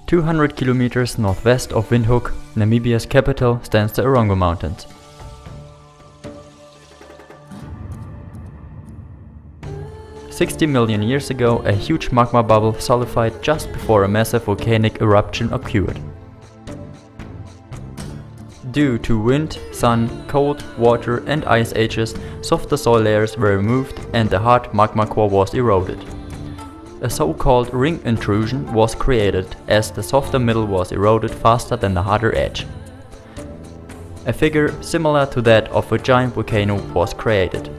200 kilometers northwest of Windhoek, Namibia's capital, stands the Erongo Mountains. "60 million years ago, a huge magma bubble solidified just before a massive volcanic eruption occurred. Due to wind, sun, cold, water and ice ages, softer soil layers were removed and the hard magma core was eroded. A so-called ring intrusion was created, as the softer middle was eroded faster than the harder edge. A figure similar to that of a giant volcano was created.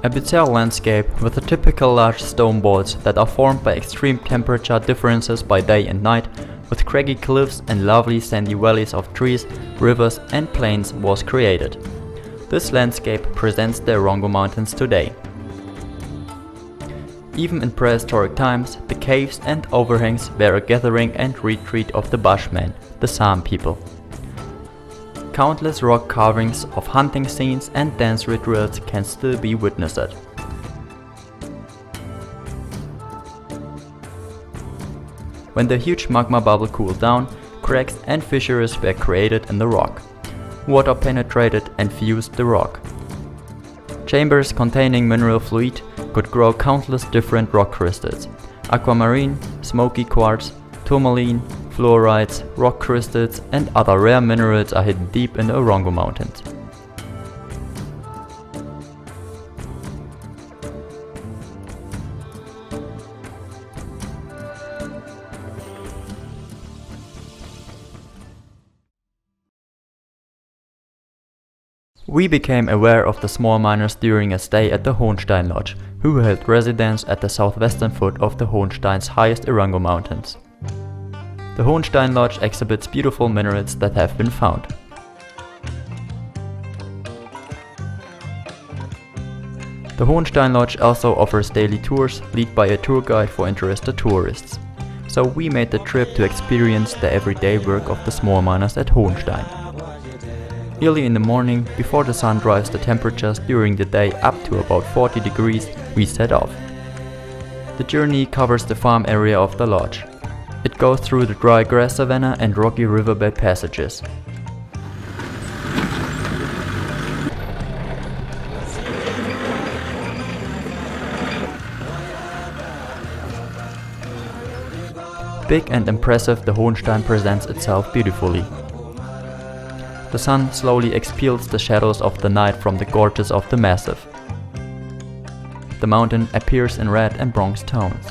A bizarre landscape with the typical large stone balls that are formed by extreme temperature differences by day and night, with craggy cliffs and lovely sandy valleys of trees, rivers and plains was created. This landscape presents the Erongo Mountains today. Even in prehistoric times, the caves and overhangs were a gathering and retreat of the Bushmen, the San people. Countless rock carvings of hunting scenes and dance rituals can still be witnessed. When the huge magma bubble cooled down, cracks and fissures were created in the rock. Water penetrated and fused the rock. Chambers containing mineral fluid could grow countless different rock crystals: aquamarine, smoky quartz, tourmaline, fluorides, rock crystals and other rare minerals are hidden deep in the Erongo Mountains. We became aware of the Smallminers during a stay at the Hohenstein Lodge, who held residence at the southwestern foot of the Hohenstein's highest Erongo Mountains. The Hohenstein Lodge exhibits beautiful minerals that have been found. The Hohenstein Lodge also offers daily tours, led by a tour guide for interested tourists. So we made the trip to experience the everyday work of the Smallminers at Hohenstein. Early in the morning, before the sun drives the temperatures during the day up to about 40 degrees, we set off. The journey covers the farm area of the lodge. It goes through the dry grass savanna and rocky riverbed passages. Big and impressive, the Hohenstein presents itself beautifully. The sun slowly expels the shadows of the night from the gorges of the massif. The mountain appears in red and bronze tones.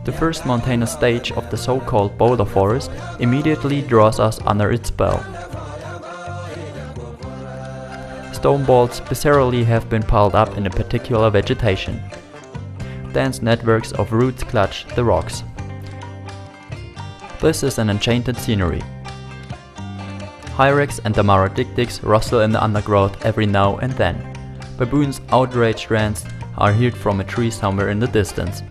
The first mountainous stage of the so-called boulder forest immediately draws us under its spell. Stone balls bizarrely have been piled up in a particular vegetation. Dense networks of roots clutch the rocks. This is an enchanted scenery. Hyrax and Damarodictics rustle in the undergrowth every now and then. Baboons' outraged rants are heard from a tree somewhere in the distance.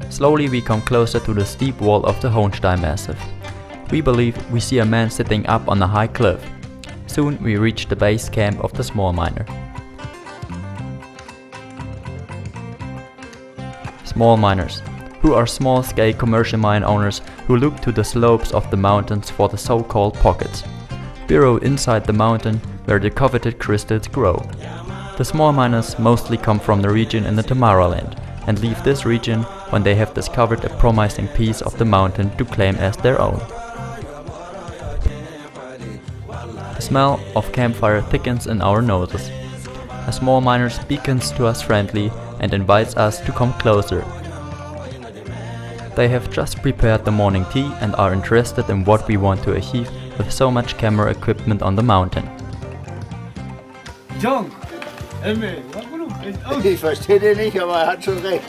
Slowly we come closer to the steep wall of the Hohenstein Massif. We believe we see a man sitting up on a high cliff. Soon we reach the base camp of the Smallminer. Smallminers, who are small-scale commercial mine owners who look to the slopes of the mountains for the so-called pockets. Burrow inside the mountain where the coveted crystals grow. The Smallminers mostly come from the region in the Tomorrowland and leave this region when they have discovered a promising piece of the mountain to claim as their own. The smell of campfire thickens in our noses. A Smallminer beckons to us friendly and invites us to come closer. They have just prepared the morning tea and are interested in what we want to achieve with so much camera equipment on the mountain. John, Ich verstehe den nicht, aber er hat schon recht.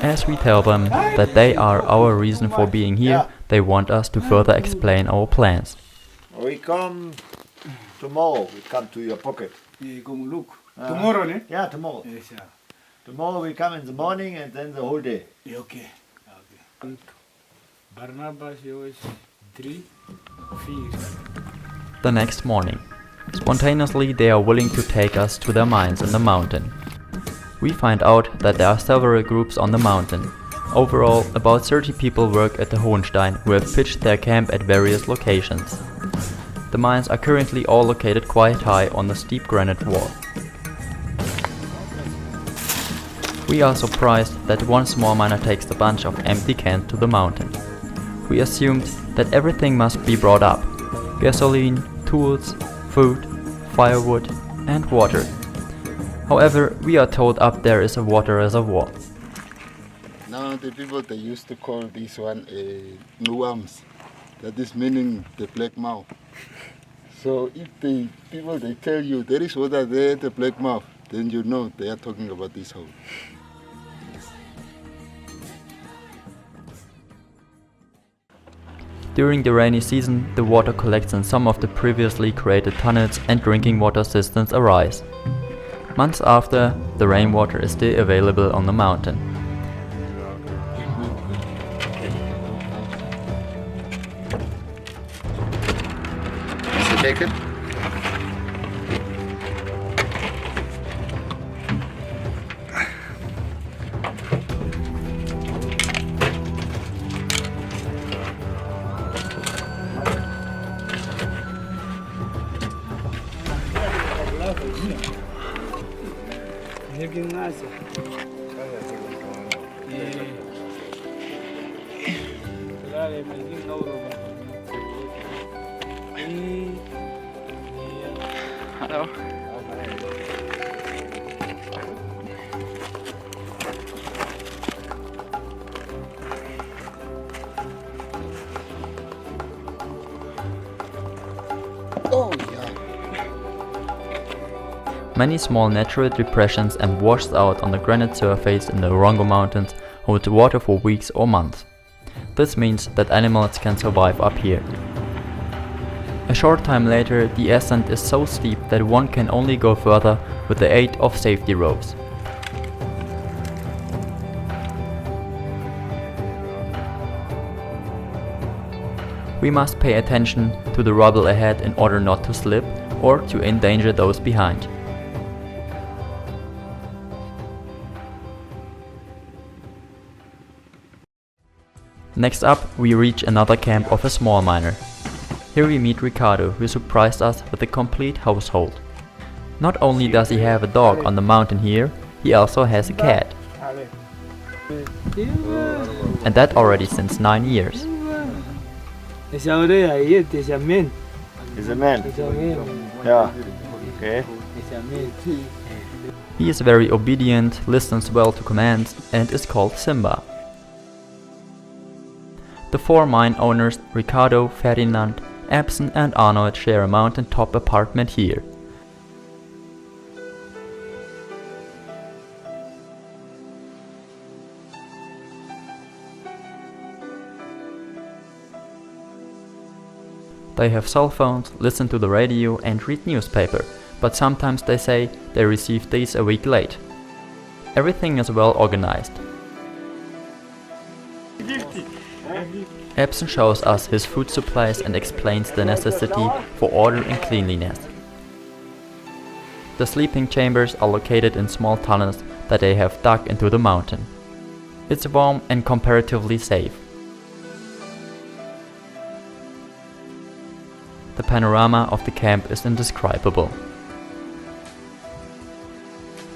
As we tell them that they are our reason for being here, they want us to further explain our plans. We come tomorrow. We come to your pocket. we go look. Tomorrow, ne? Yeah, tomorrow. Yes, yeah. Tomorrow we come in the morning and then the whole day. Okay. Okay. And Barnabas, he was 3, 4. The next morning, spontaneously they are willing to take us to their mines in the mountain. We find out that there are several groups on the mountain. Overall, about 30 people work at the Hohenstein who have pitched their camp at various locations. The mines are currently all located quite high on the steep granite wall. We are surprised that one small miner takes a bunch of empty cans to the mountain. We assumed that everything must be brought up: gasoline, tools, food, firewood and water. However, we are told up there is a water reservoir. Now the people they used to call this one nuams, that is meaning the black mouth. So if the people they tell you there is water there at the black mouth, then you know they are talking about this hole. During the rainy season, the water collects in some of the previously created tunnels and drinking water cisterns arise. Months after, the rainwater is still available on the mountain. Take it. Hello. Oh yeah. Many small natural depressions and washed out on the granite surface in the Erongo mountains hold water for weeks or months. This means that animals can survive up here. A short time later, the ascent is so steep that one can only go further with the aid of safety ropes. We must pay attention to the rubble ahead in order not to slip or to endanger those behind. Next up, we reach another camp of a small miner. Here we meet Ricardo, who surprised us with a complete household. Not only does he have a dog on the mountain here, he also has a cat. And that already since 9 years. It's a man. It's a man. Yeah. Okay. He is very obedient, listens well to commands, and is called Simba. The 4 mine owners, Ricardo, Ferdinand, Epson and Arnold, share a mountain-top apartment here. They have cell phones, listen to the radio and read newspaper, but sometimes they say they receive these a week late. Everything is well organized. Epson shows us his food supplies and explains the necessity for order and cleanliness. The sleeping chambers are located in small tunnels that they have dug into the mountain. It's warm and comparatively safe. The panorama of the camp is indescribable.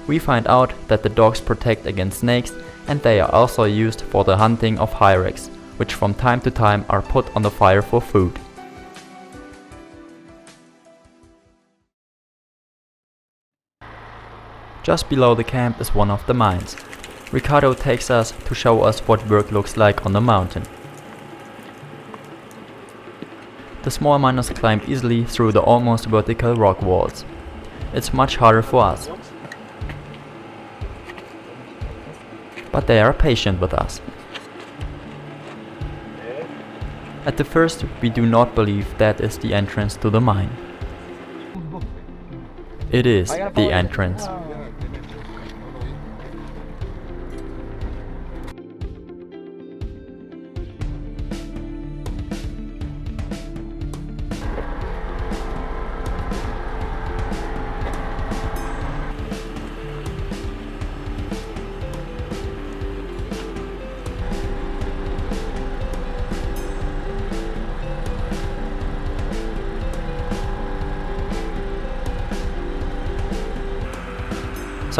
We find out that the dogs protect against snakes and they are also used for the hunting of hyrax, which from time to time are put on the fire for food. Just below the camp is one of the mines. Ricardo takes us to show us what work looks like on the mountain. The small miners climb easily through the almost vertical rock walls. It's much harder for us. But they are patient with us. At the first, we do not believe that is the entrance to the mine. It is the entrance.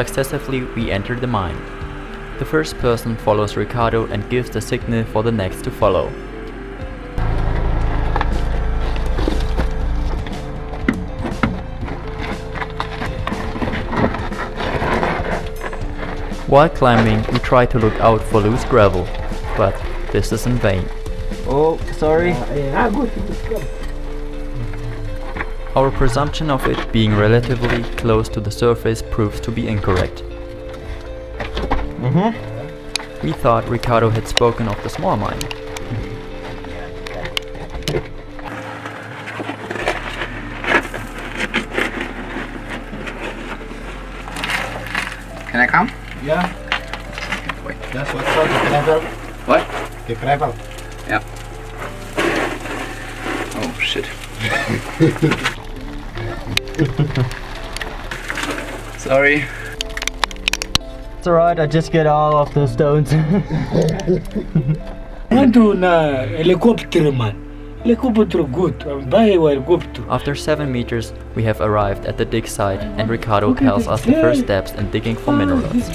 Successively we enter the mine. The first person follows Ricardo and gives the signal for the next to follow. While climbing, we try to look out for loose gravel, but this is in vain. Oh, sorry. Our presumption of it being relatively close to the surface proves to be incorrect. We thought Ricardo had spoken of the small mine. Can I come? Yeah. That's what's called the gravel. What? The gravel. Yeah. Oh shit. Sorry. It's alright, I just get all of the stones. Mantu na helicopter man. Helicopter good. Buy a helicopter. After 7 meters, we have arrived at the dig site and Ricardo tells us the first steps in digging for minerals.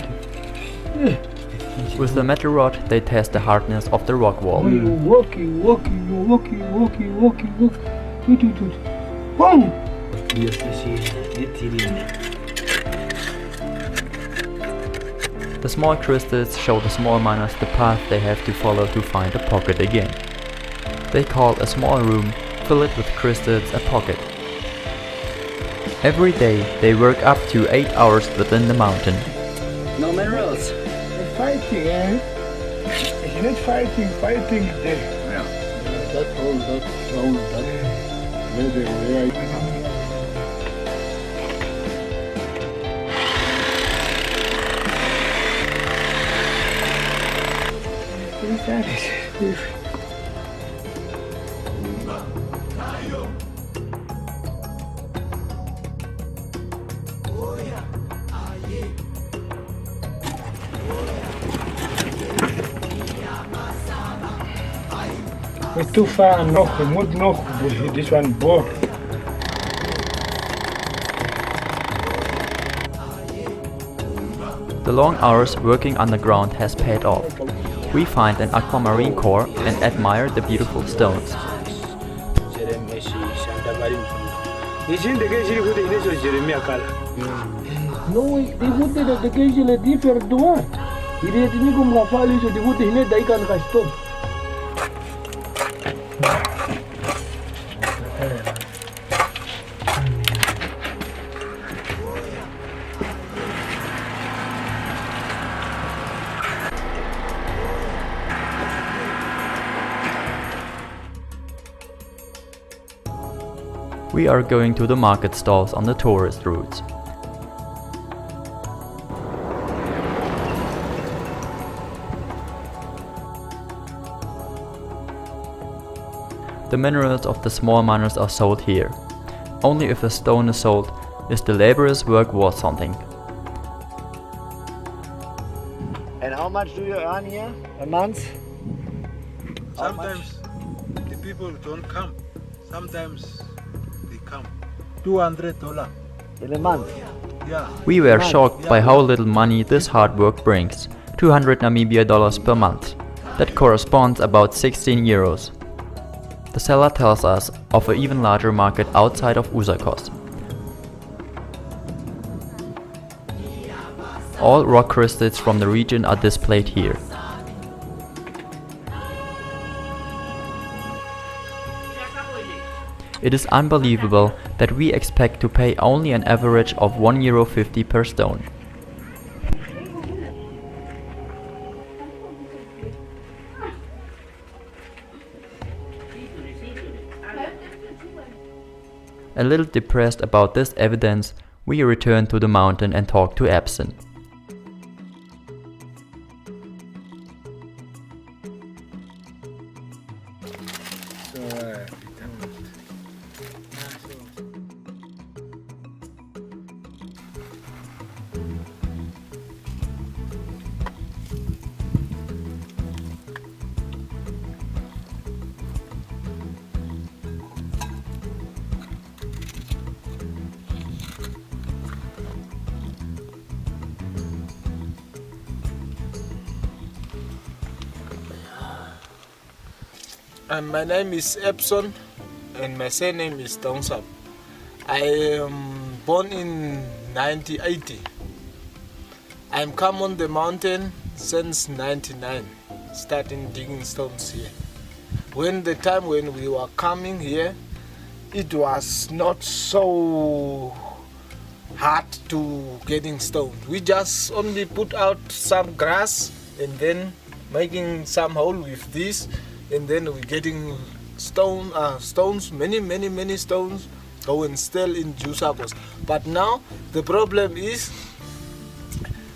With the metal rod, they test the hardness of the rock wall. Walkie. Boom. The small crystals show the small miners the path they have to follow to find a pocket again. They call a small room, fill it with crystals, a pocket. Every day they work up to 8 hours within the mountain. No minerals. Fighting, eh? It's not fighting there. Yeah. That hole, that round, that where they were. It's too far noch, this one bore. The long hours working underground has paid off. We find an aquamarine core and admire the beautiful stones. No, they would the occasionally different one. He didn't come to follow so they would hit the can stop. We are going to the market stalls on the tourist routes. The minerals of the small miners are sold here. Only if the stone is sold is the laborer's work worth something. And how much do you earn here a month? Sometimes the people don't come. Sometimes they come. $200. In a month? Yeah. We were shocked by how little money this hard work brings. 200 Namibia dollars per month. That corresponds about 16 euros. The seller tells us of an even larger market outside of Usakos. All rock crystals from the region are displayed here. It is unbelievable that we expect to pay only an average of €1.50 per stone. A little depressed about this evidence, we return to the mountain and talk to Epson. My name is Epson and my surname is Dongsap. I am born in 1980. I'm come on the mountain since 99, starting digging stones here. When the time when we were coming here, it was not so hard to getting stone. We just only put out some grass and then making some hole with this, and then we getting stones, many stones, go and still in Jusakos. But now the problem is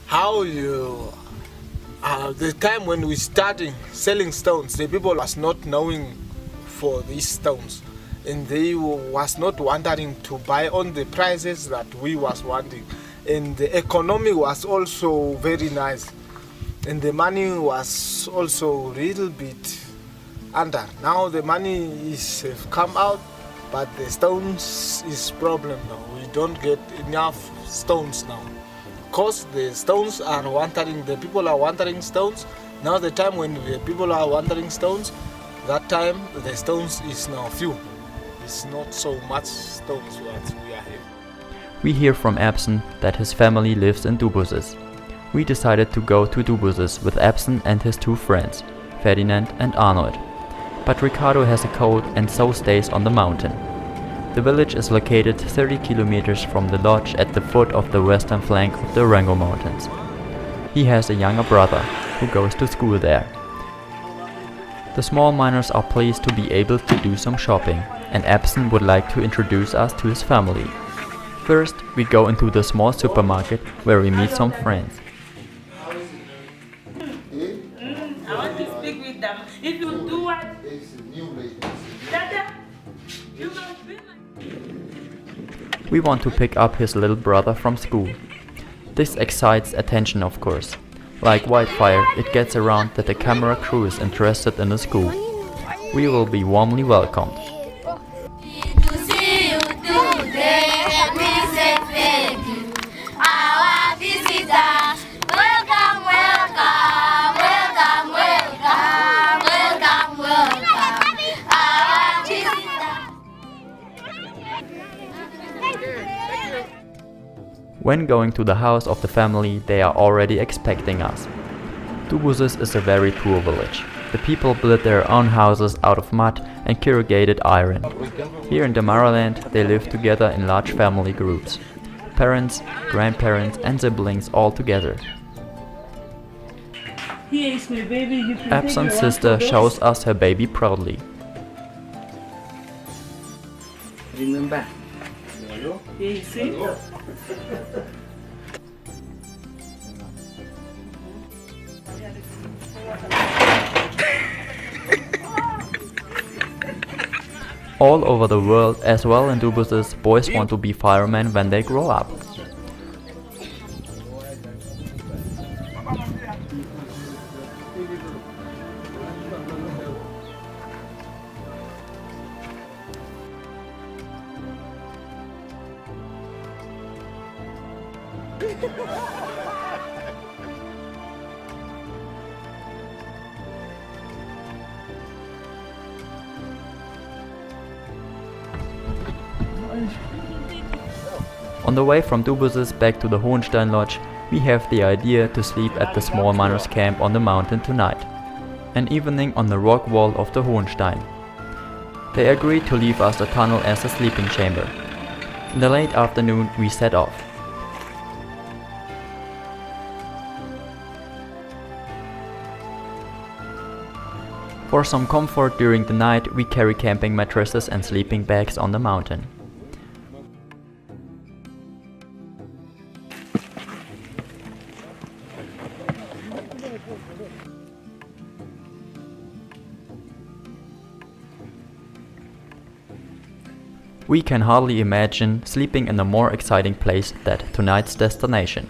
how you the time when we starting selling stones, the people was not knowing for these stones, and they was not wanting to buy on the prices that we was wanting, and the economy was also very nice, and the money was also a little bit under. Now the money is come out, but the stones is problem now. We don't get enough stones now, because the stones are wandering, the people are wandering stones. Now the time when the people are wandering stones, that time the stones is now few. It's not so much stones that we are here. We hear from Epson that his family lives in Dubusis. We decided to go to Dubusis with Epson and his two friends, Ferdinand and Arnold. But Ricardo has a cold and so stays on the mountain. The village is located 30 kilometers from the lodge at the foot of the western flank of the Erongo Mountains. He has a younger brother who goes to school there. The Smallminers are pleased to be able to do some shopping, and Epson would like to introduce us to his family. First, we go into the small supermarket where we meet some friends. I want to speak with them. If you do what? Dada, you must be like... We want to pick up his little brother from school. This excites attention, of course. Like wildfire, it gets around that the camera crew is interested in the school. We will be warmly welcomed. To see you today, we say thank you. Our visitors, welcome, welcome, welcome, welcome, welcome, welcome. Our visitors. When going to the house of the family, they are already expecting us. Dubusis is a very poor village. The people built their own houses out of mud and corrugated iron. Here in Damaraland, they live together in large family groups. Parents, grandparents and siblings all together. Here is my baby. You can take Epson's your sister photos. shows us her baby proudly. Remember? Here you see. All over the world, as well in Dubusis, boys want to be firemen when they grow up. On the way from Dubusis back to the Hohenstein lodge, we have the idea to sleep at the Smallminers camp on the mountain tonight, an evening on the rock wall of the Hohenstein. They agreed to leave us a tunnel as a sleeping chamber. In the late afternoon we set off. For some comfort during the night, we carry camping mattresses and sleeping bags on the mountain. We can hardly imagine sleeping in a more exciting place than tonight's destination.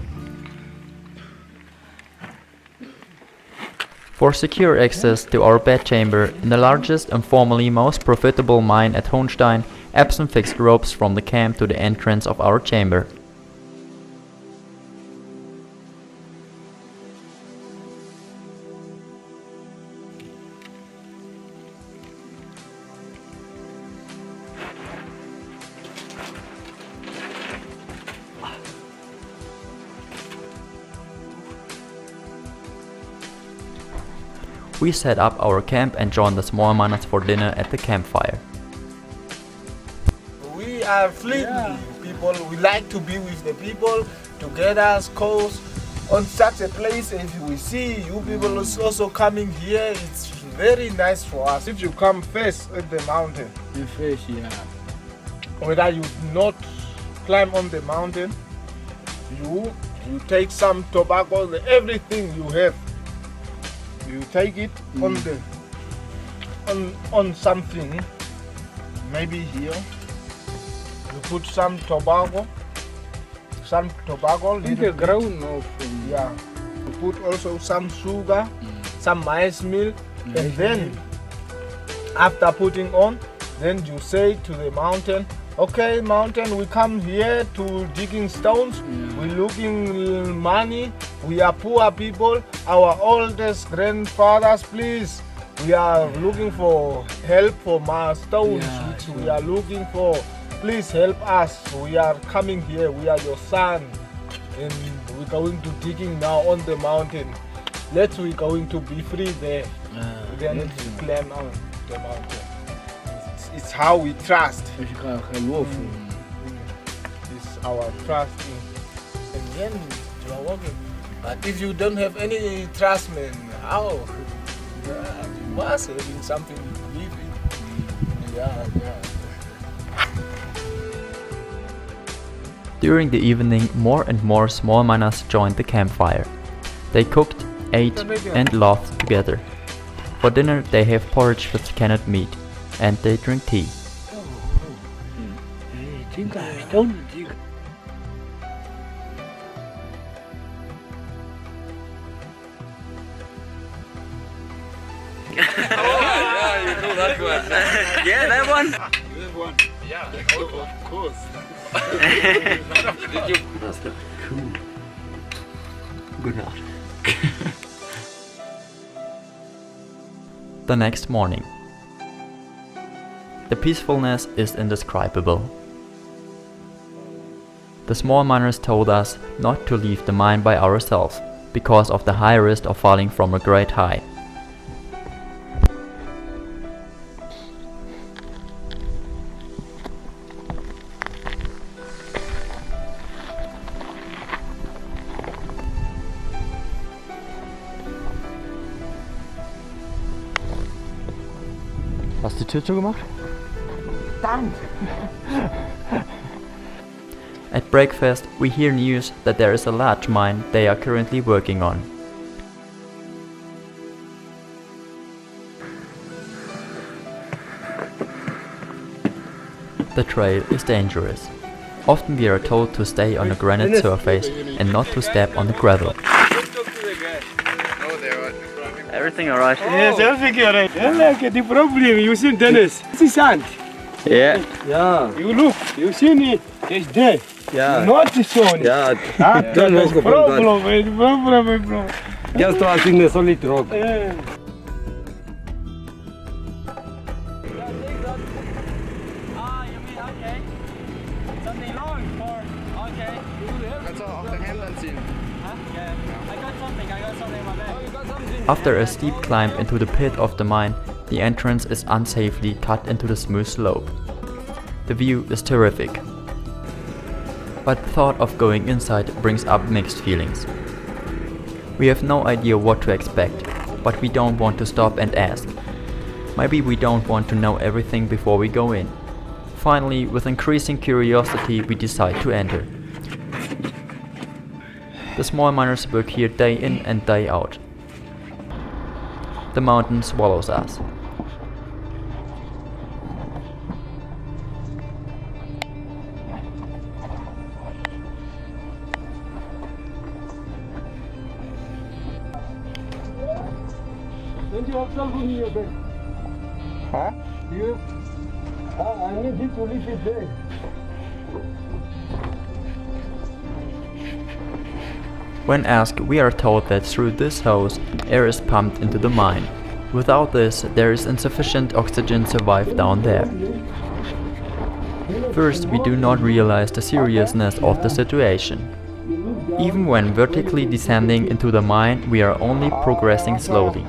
For secure access to our bed chamber in the largest and formerly most profitable mine at Hohenstein, Epson fixed ropes from the camp to the entrance of our chamber. we set up our camp and joined the small miners for dinner at the campfire. We are friendly people. We like to be with the people together, cause on such a place. If we see you people also coming here, it's very nice for us. If you come first at the mountain, The fish, yeah. whether you not climb on the mountain, you take some tobacco, everything you have. You take it on the on something, maybe here. You put some tobacco, In the little bit. ground of Yeah. You put also some sugar, some maize meal, and then after putting on, then you say to the mountain, okay mountain, we come here to digging stones, we looking money, we are poor people, our oldest grandfathers, please, we are looking for help for my stones, which we are looking for, please help us, we are coming here, we are your son, and we're going to digging now on the mountain, we're going to be free there, then we climb on the mountain. It's how we trust. It's our trust and then you are working. But if you don't have any trust, man, how? Yeah, you must having something to believe in. Yeah. During the evening, more and more small miners joined the campfire. They cooked, ate and laughed together. For dinner they have porridge with canned meat, and they drink tea. Yeah, that one. Of course. Good night. The next morning. The peacefulness is indescribable. The small miners told us not to leave the mine by ourselves because of the high risk of falling from a great height. Hast du die Tür zugemacht? At breakfast we hear news that there is a large mine they are currently working on. The trail is dangerous. Often we are told to stay on a granite surface and not to step on the gravel. Everything alright? Yes, everything alright. Yeah, the problem, you see Dennis, this is sand. Yeah. Yeah. You look, you see it, it's there. Yeah. Not shown. Yeah. Don't ask about that. Problem. Just asking the solid rock. Yeah. After a steep climb into the pit of the mine, the entrance is unsafely cut into the smooth slope. The view is terrific. But the thought of going inside brings up mixed feelings. We have no idea what to expect, but we don't want to stop and ask. Maybe we don't want to know everything before we go in. Finally, with increasing curiosity, we decide to enter. The small miners work here day in and day out. The mountain swallows us. Don't you have cell phone in your bag? Huh? You? I need you to leave it there. When asked, we are told that through this hose, air is pumped into the mine. Without this, there is insufficient oxygen to survive down there. First, we do not realize the seriousness of the situation. Even when vertically descending into the mine, we are only progressing slowly.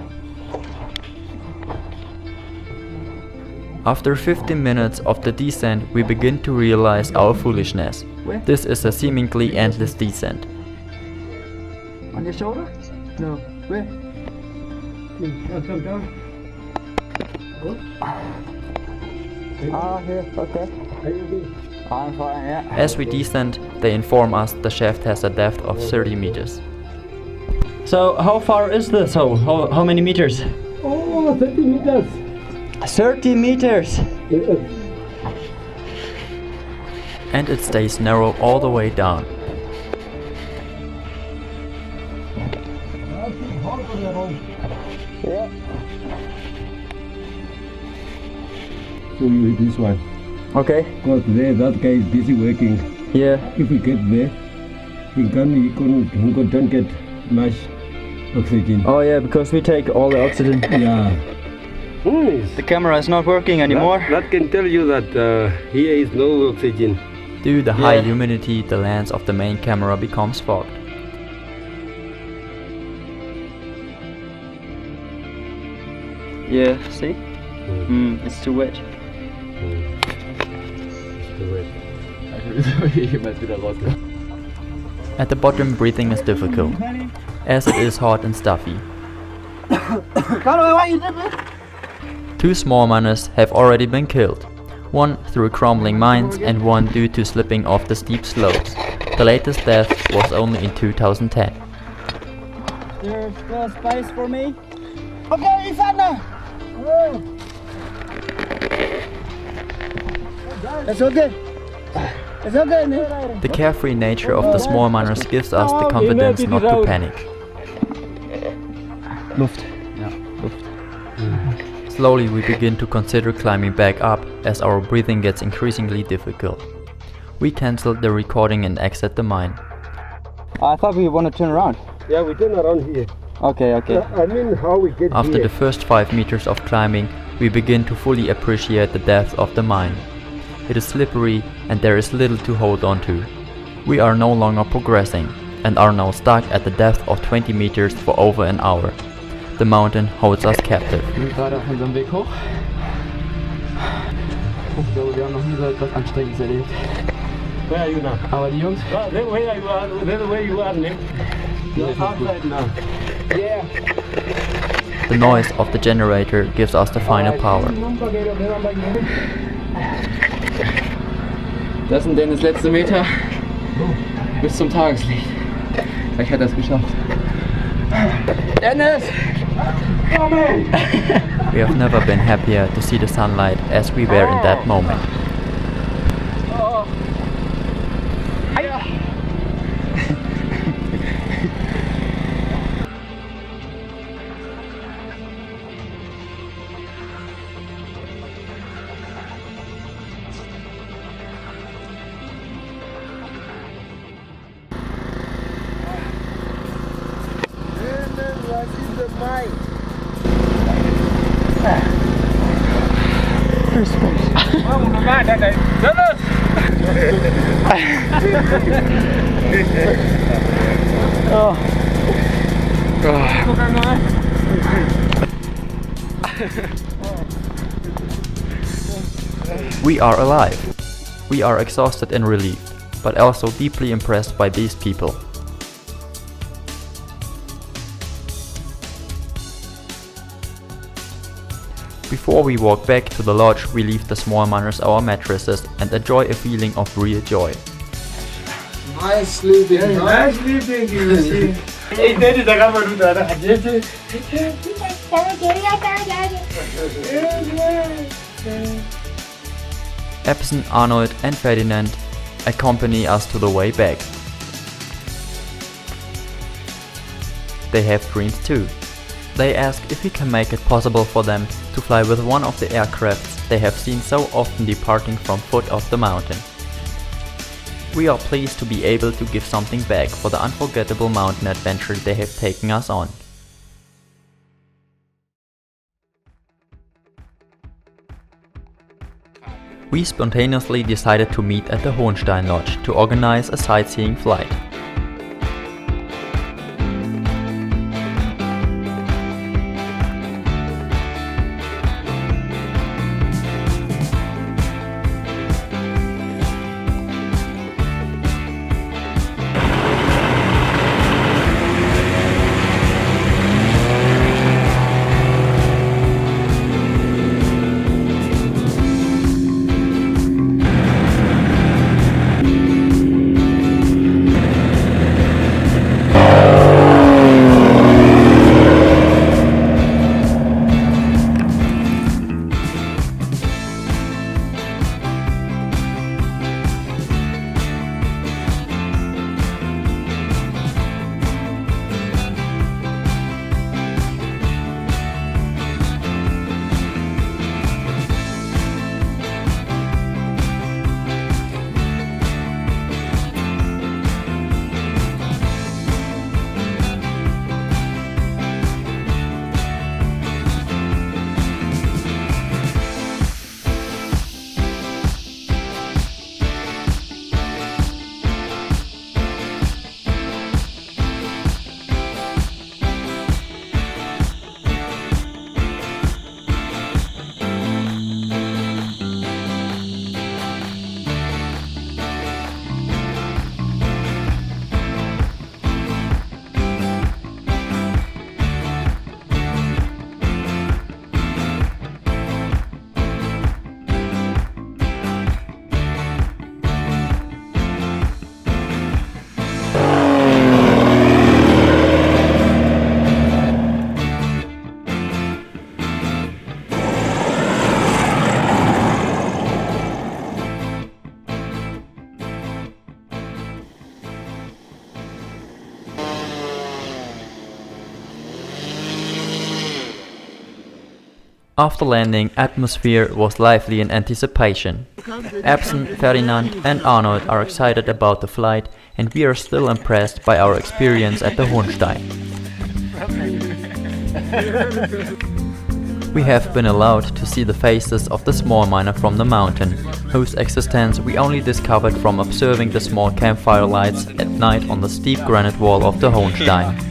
After 15 minutes of the descent, we begin to realize our foolishness. This is a seemingly endless descent. On your shoulder? No. Where? Come down. Here, okay. I'm fine, yeah. As we descend, they inform us the shaft has a depth of 30 meters. So, how far is this hole? How many meters? Oh, 30 meters. 30 meters! And it stays narrow all the way down. Show you this one. Okay. Because there, that guy is busy working. Yeah. If we get there, he don't get much oxygen. Oh yeah, because we take all the oxygen. Yeah. The camera is not working anymore. That can tell you that here is no oxygen. Due to the high humidity, the lens of the main camera becomes fogged. Yeah, see? It's too wet. At the bottom, breathing is difficult, as it is hot and stuffy. 2 small miners have already been killed, one through crumbling mines and one due to slipping off the steep slopes. The latest death was only in 2010. There's no space for me. Okay, Ifana! It's okay. It's okay, man. The carefree nature of the small miners gives us the confidence not to panic. Luft. Slowly we begin to consider climbing back up as our breathing gets increasingly difficult. We cancel the recording and exit the mine. I thought we want to turn around. Yeah, we turn around here. Okay. I mean, how we get After here. the first 5 meters of climbing, we begin to fully appreciate the depth of the mine. It is slippery and there is little to hold on to. We are no longer progressing and are now stuck at the depth of 20 meters for over an hour. The mountain holds us captive. Wir sind gerade auf unserem Weg hoch. Ich glaube, wir haben noch nie so etwas Anstrengendes erlebt. Where are you now? Aber die Jungs... Where you are, Nick? You're outside now. Yeah. The noise of the generator gives us the final power. Das sind Dennis' letzte Meter bis zum Tageslicht. Vielleicht hat er es geschafft. Dennis! We have never been happier to see the sunlight as we were in that moment. We are alive. We are exhausted and relieved, but also deeply impressed by these people. Before we walk back to the lodge, we leave the small miners our mattresses and enjoy a feeling of real joy. Nice sleeping. Nice sleeping, you see. Epson, Arnold and Ferdinand accompany us to the way back. They have dreams too. They ask if we can make it possible for them to fly with one of the aircrafts they have seen so often departing from foot of the mountain. We are pleased to be able to give something back for the unforgettable mountain adventure they have taken us on. We spontaneously decided to meet at the Hohenstein Lodge to organize a sightseeing flight. After landing, atmosphere was lively in anticipation. Epson, Ferdinand and Arnold are excited about the flight, and we are still impressed by our experience at the Hohenstein. We have been allowed to see the faces of the Smallminer from the mountain, whose existence we only discovered from observing the small campfire lights at night on the steep granite wall of the Hohenstein.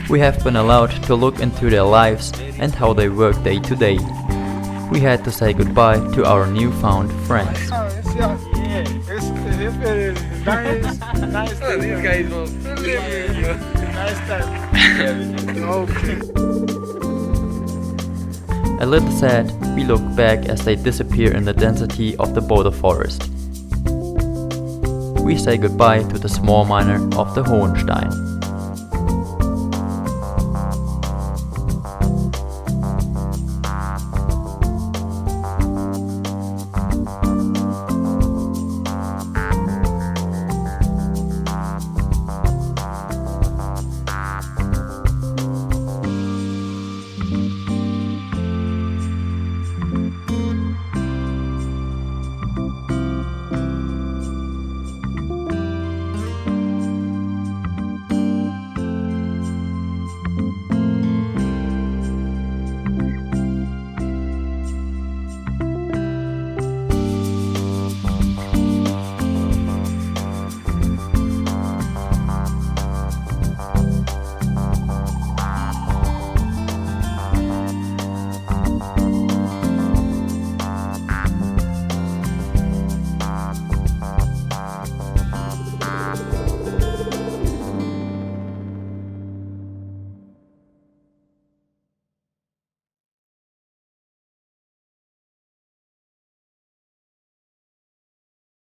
We have been allowed to look into their lives and how they work day to day. We had to say goodbye to our newfound friends. These guys will nice time. A little sad, we look back as they disappear in the density of the boulder forest. We say goodbye to the Smallminer of the Hohenstein.